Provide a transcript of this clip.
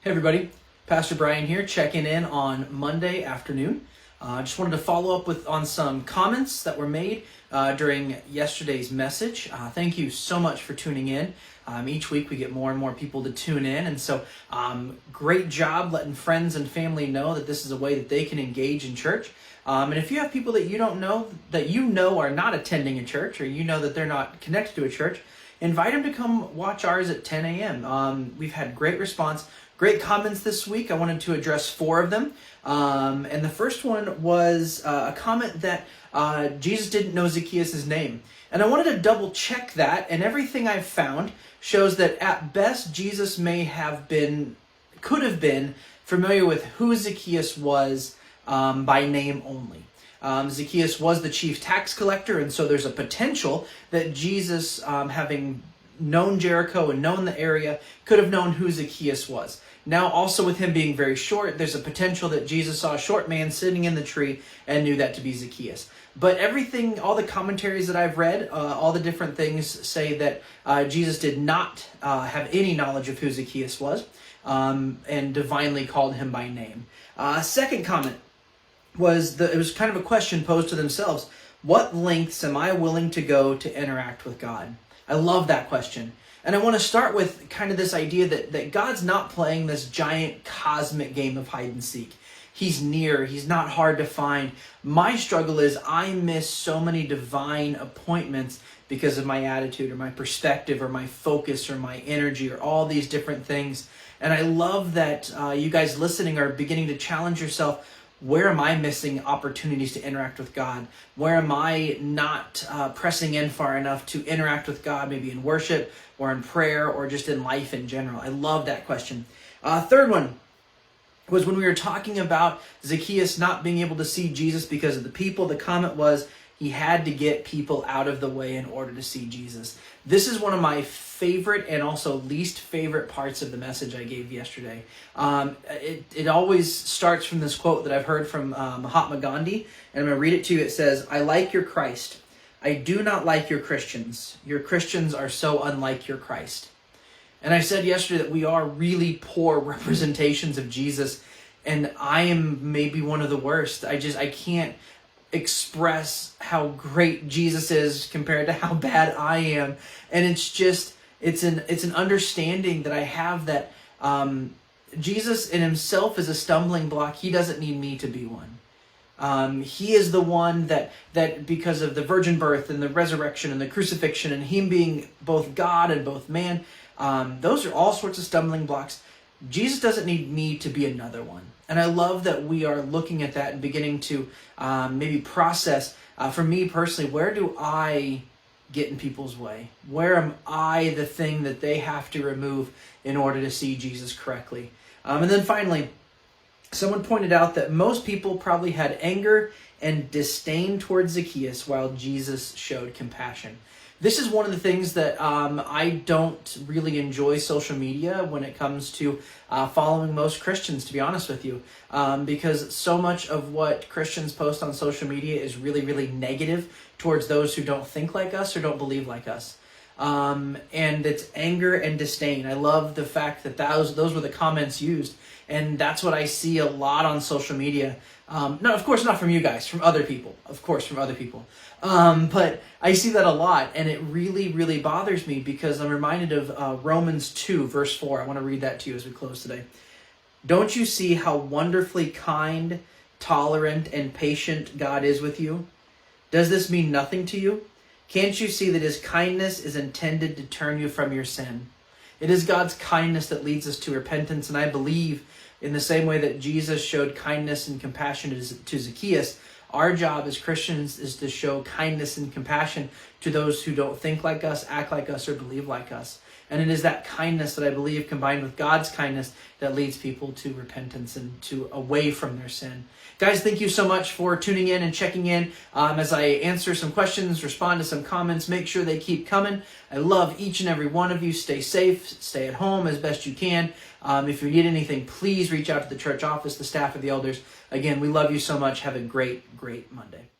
Hey everybody, Pastor Brian here, checking in on Monday afternoon. Just wanted to follow up on some comments that were made during yesterday's message. Thank you so much for tuning in. Each week we get more and more people to tune in, and so great job letting friends and family know that this is a way that they can engage in church. And if you have people that you don't know, that you know are not attending a church, or you know that they're not connected to a church, invite them to come watch ours at 10 a.m. We've had great response. Great comments this week. I wanted to address 4 of them. And the first one was a comment that Jesus didn't know Zacchaeus' name. And I wanted to double check that, and everything I've found shows that at best Jesus could have been familiar with who Zacchaeus was by name only. Zacchaeus was the chief tax collector, and so there's a potential that Jesus, having known Jericho and known the area, could have known who Zacchaeus was. Now, also with him being very short, there's a potential that Jesus saw a short man sitting in the tree and knew that to be Zacchaeus. But everything, all the commentaries that I've read, all the different things say that Jesus did not have any knowledge of who Zacchaeus was, and divinely called him by name. Second comment was it was kind of a question posed to themselves. What lengths am I willing to go to interact with God? I love that question. And I want to start with kind of this idea that God's not playing this giant cosmic game of hide and seek. He's near. He's not hard to find. My struggle is I miss so many divine appointments because of my attitude or my perspective or my focus or my energy or all these different things. And I love that you guys listening are beginning to challenge yourself. Where am I missing opportunities to interact with God? Where am I not pressing in far enough to interact with God, maybe in worship or in prayer or just in life in general? I love that question. Third one was when we were talking about Zacchaeus not being able to see Jesus because of the people. The comment was he had to get people out of the way in order to see Jesus. This is one of my favorite and also least favorite parts of the message I gave yesterday. It always starts from this quote that I've heard from Mahatma Gandhi, and I'm going to read it to you. It says, "I like your Christ. I do not like your Christians. Your Christians are so unlike your Christ." And I said yesterday that we are really poor representations of Jesus, and I am maybe one of the worst. I can't express how great Jesus is compared to how bad I am. And it's an understanding that I have that Jesus in himself is a stumbling block. He doesn't need me to be one. He is the one that because of the virgin birth and the resurrection and the crucifixion and him being both God and both man, those are all sorts of stumbling blocks. Jesus doesn't need me to be another one. And I love that we are looking at that and beginning to maybe process, for me personally, where do I get in people's way? Where am I the thing that they have to remove in order to see Jesus correctly? And then finally, someone pointed out that most people probably had anger and disdain towards Zacchaeus while Jesus showed compassion. This is one of the things that I don't really enjoy social media when it comes to following most Christians, to be honest with you, because so much of what Christians post on social media is really, really negative towards those who don't think like us or don't believe like us. And it's anger and disdain. I love the fact that those were the comments used, and that's what I see a lot on social media. No, of course not from you guys, from other people. Of course, from other people. But I see that a lot, and it really, really bothers me because I'm reminded of Romans 2, verse 4. I want to read that to you as we close today. "Don't you see how wonderfully kind, tolerant, and patient God is with you? Does this mean nothing to you? Can't you see that his kindness is intended to turn you from your sin? It is God's kindness that leads us to repentance, and I believe in the same way that Jesus showed kindness and compassion to Zacchaeus, our job as Christians is to show kindness and compassion to those who don't think like us, act like us, or believe like us. And it is that kindness that I believe, combined with God's kindness, that leads people to repentance and to away from their sin. Guys, thank you so much for tuning in and checking in. As I answer some questions, respond to some comments, make sure they keep coming. I love each and every one of you. Stay safe, stay at home as best you can. If you need anything, please reach out to the church office, the staff, or the elders. Again, we love you so much. Have a great, great Monday.